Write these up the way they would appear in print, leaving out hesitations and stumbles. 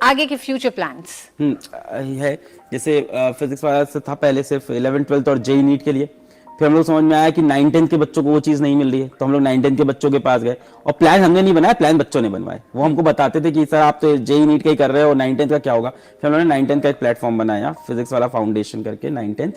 आगे के future plans? है जैसे फिजिक्स वाला से था पहले सिर्फ 11th 12th और जेई नीट के लिए, फिर हम लोग समझ में आया कि 9 10th के बच्चों को वो चीज़ नहीं मिल रही है, तो हम लोग 9 10th के बच्चों के पास गए और प्लान हमने नहीं बनाया, प्लान बच्चों ने बनवाए। वो हमको बताते थे कि सर आप तो जेई नीट का ही कर रहे हो और 9 10th का क्या होगा। फिर हम लोगों ने 9 10th का एक प्लेटफॉर्म बनाया फिजिक्स वाला फाउंडेशन करके 9 10th,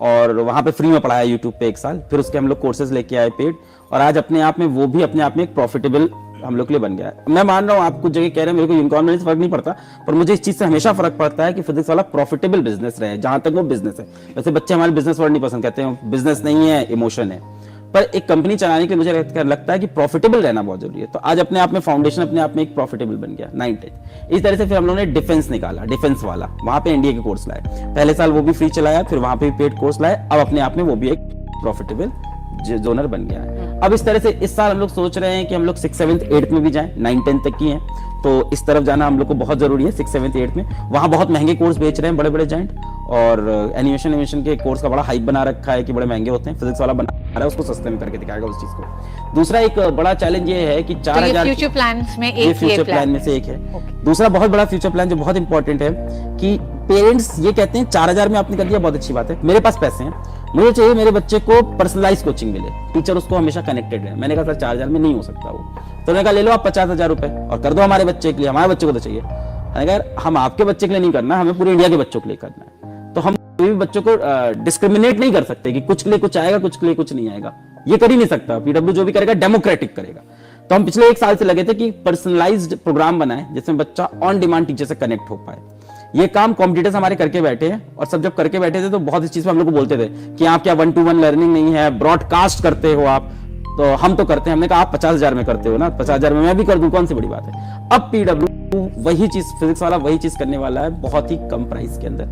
और वहाँ पे फ्री में पढ़ाया यूट्यूब पे 1 साल। फिर उसके हम लोग कोर्सेज लेके आए पेड, और आज अपने आप में वो भी अपने आप में एक प्रॉफिटेबल हम लोग के लिए बन गया है। मैं मान रहा हूँ आप कुछ जगह कह रहे हैं मेरे को यूनिकॉर्न में फर्क नहीं पड़ता, पर मुझे इस चीज से हमेशा फर्क पड़ता है कि फिजिक्स वाला प्रॉफिटेबल बिजनेस रहे, जहां तक वो बिजनेस है। वैसे बच्चे हमारे बिजनेस वर्ड नहीं पसंद, कहते हैं बिजनेस नहीं है इमोशन है, पर एक कंपनी चलाने के लिए मुझे लगता है कि प्रॉफिटेबल रहना बहुत जरूरी है। तो आज अपने आप में फाउंडेशन अपने आप में एक प्रॉफिटेबल बन गया 9 10th। इस तरह से फिर हम लोगों ने डिफेंस निकाला, डिफेंस वाला वहां पे एनडीए के कोर्स लाए, पहले साल वो भी फ्री चलाया, फिर वहां पे भी पेड कोर्स लाए, अब अपने आप में वो भी एक प्रॉफिटेबल जोनर बन गया है। अब इस तरह से इस साल हम लोग सोच रहे हैं कि हम लोग 6 7th 8th में भी जाएं, 9 10th तक की हैं, तो इस तरफ जाना हम लोग को बहुत जरूरी है 6 7th 8th में। वहां बहुत महंगे कोर्स बेच रहे हैं बड़े बड़े जाइंट, और एनिमेशन के कोर्स का बड़ा हाइप बना रखा है कि बड़े महंगे होते हैं। फिजिक्स वाला बना रहा है उसको सस्ते में करके दिखाएगा उस चीज को। दूसरा एक बड़ा चैलेंज ये है कि 4000 फ्यूचर प्लान्स में एक फ्यूचर प्लान में से एक है। दूसरा बहुत बड़ा फ्यूचर प्लान जो बहुत इंपॉर्टेंट है कि पेरेंट्स ये कहते हैं 4000 में आपने कर दिया बहुत अच्छी बात है, मेरे पास पैसे हैं, मुझे चाहिए मेरे बच्चे को पर्सनलाइज कोचिंग मिले, टीचर उसको हमेशा कनेक्टेड रहे। मैंने कहा सर 4000 में नहीं हो सकता वो, तो मैंने कहा ले लो आप 50,000 रुपए और कर दो हमारे बच्चे के लिए, हमारे बच्चे को तो चाहिए। अगर हम आपके बच्चे के लिए नहीं करना, हमें पूरे इंडिया के बच्चों के लिए करना है, तो हम कोई भी बच्चों को डिस्क्रिमिनेट नहीं कर सकते कि कुछ के लिए कुछ आएगा कुछ के लिए कुछ नहीं आएगा, ये कर ही नहीं सकता। पीडब्ल्यू जो भी करेगा डेमोक्रेटिक करेगा। तो हम पिछले 1 साल से लगे थे कि पर्सनलाइज्ड प्रोग्राम बनाए जिसमें बच्चा ऑन डिमांड टीचर से कनेक्ट हो पाए। ये काम कॉम्पिटिटर्स हमारे करके बैठे हैं, और सब जब करके बैठे थे तो बहुत इस चीज पे हम लोग को बोलते थे कि आप क्या 1-to-1 लर्निंग नहीं है, ब्रॉडकास्ट करते हो आप, तो हम तो करते हैं। हमने कहा आप 50,000 में करते हो ना, 50,000 में मैं भी कर दूं, कौन सी बड़ी बात है। अब पीडब्ल्यू वही चीज फिजिक्स वाला वही चीज करने वाला है बहुत ही कम प्राइस के अंदर।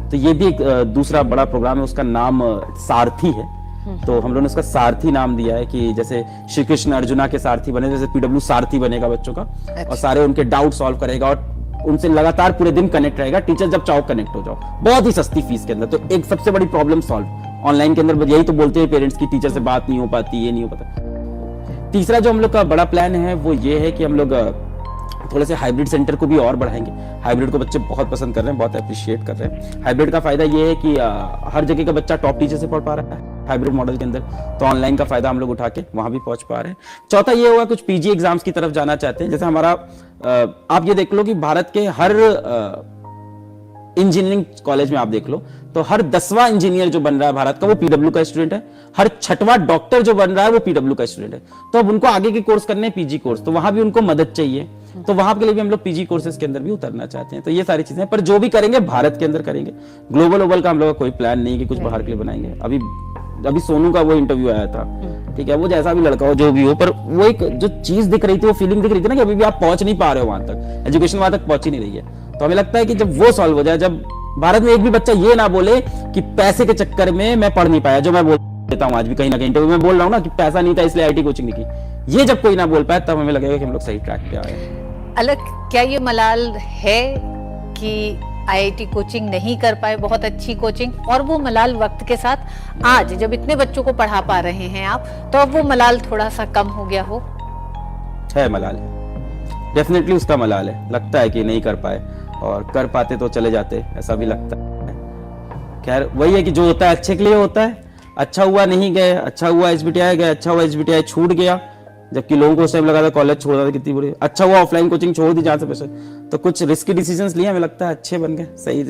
तो ये भी एक दूसरा बड़ा प्रोग्राम है, उसका नाम सारथी है। तो हम लोगों ने उसका सारथी नाम दिया है कि जैसे श्री कृष्ण अर्जुना के सारथी बने, जैसे पीडब्ल्यू सारथी बनेगा बच्चों का, और सारे उनके डाउट सॉल्व करेगा और उनसे लगातार पूरे दिन कनेक्ट रहेगा। टीचर जब चाहो कनेक्ट हो जाओ, बहुत ही सस्ती फीस के अंदर। तो एक सबसे बड़ी प्रॉब्लम सॉल्व ऑनलाइन के अंदर, यही तो बोलते हैं पेरेंट्स की टीचर से बात नहीं हो पाती, ये नहीं हो पाता। तीसरा जो हम लोग का बड़ा प्लान है वो ये है कि हम लोग थोड़े से हाइब्रिड सेंटर को भी और बढ़ाएंगे। हाइब्रिड को बच्चे बहुत पसंद कर रहे हैं, बहुत अप्रिशिएट कर रहे हैं। हाइब्रिड का फायदा ये है कि हर जगह का बच्चा टॉप टीचर से पढ़ पा रहा है हाइब्रिड मॉडल के अंदर, तो ऑनलाइन का फायदा हम लोग उठा के वहां भी पहुंच पा रहे हैं। चौथा ये होगा कुछ पीजी एग्जाम्स की तरफ जाना चाहते हैं। जैसे हमारा आप ये देख लो कि भारत के हर इंजीनियरिंग कॉलेज में आप देख लो तो हर 10वां इंजीनियर जो बन रहा है भारत का वो पीडब्ल्यू का स्टूडेंट है, हर 6वां डॉक्टर जो बन रहा है वो पीडब्ल्यू का स्टूडेंट है। तो अब उनको आगे के कोर्स करने हैं पीजी कोर्स, तो वहां भी उनको मदद चाहिए, तो वहां के लिए भी हम लोग पीजी कोर्सेज के अंदर भी उतरना चाहते हैं। तो ये सारी चीजें, पर जो भी करेंगे भारत के अंदर करेंगे, ग्लोबल ओबल का हम लोग का कोई प्लान नहीं कि कुछ बाहर के लिए बनाएंगे। अभी सोनू का वो इंटरव्यू आया था, ठीक है, वो जैसा भी लड़का हो जो भी हो, पर वो एक जो चीज दिख रही थी, वो फीलिंग दिख रही थी ना कि अभी भी आप पहुंच नहीं पा रहे हो वहां तक, एजुकेशन वहां तक पहुंच ही नहीं रही है। तो हमें लगता है कि जब वो सॉल्व हो जाए, जब भारत में एक भी बच्चा ये ना बोले कि पैसे के चक्कर में मैं पढ़ नहीं पाया, जो मैं बोल देता हूँ आज भी कहीं ना कहीं इंटरव्यू में बोल रहा हूँ ना कि पैसा नहीं था इसलिए आईटी कोचिंग नहीं की, ये जब कोई ना बोल पाए तब हमें लगेगा कि हम लोग सही ट्रैक पे आए। अलग क्या ये मलाल है कि आईआईटी कोचिंग नहीं कर पाए, बहुत अच्छी कोचिंग, और वो मलाल वक्त के साथ आज जब इतने बच्चों को पढ़ा पा रहे हैं आप, तो अब वो मलाल थोड़ा सा कम हो गया हो? है मलाल है, डेफिनेटली उसका मलाल है। लगता है कि नहीं कर पाए, और कर पाते तो चले जाते, ऐसा भी लगता है। खैर वही है कि जो होता है अच्छे के लिए होता है। अच्छा हुआ नहीं गए, अच्छा हुआ एसबीटीआई गए, अच्छा हुआ एसबीटीआई छूट गया, जबकि लोगों को उस टाइम लगा था कॉलेज छोड़ रहा था, कितनी बुरी। अच्छा हुआ ऑफलाइन कोचिंग छोड़ दी जहां से पैसे, तो कुछ रिस्की डिसीजंस लिए, हमें लगता है अच्छे बन गए, सही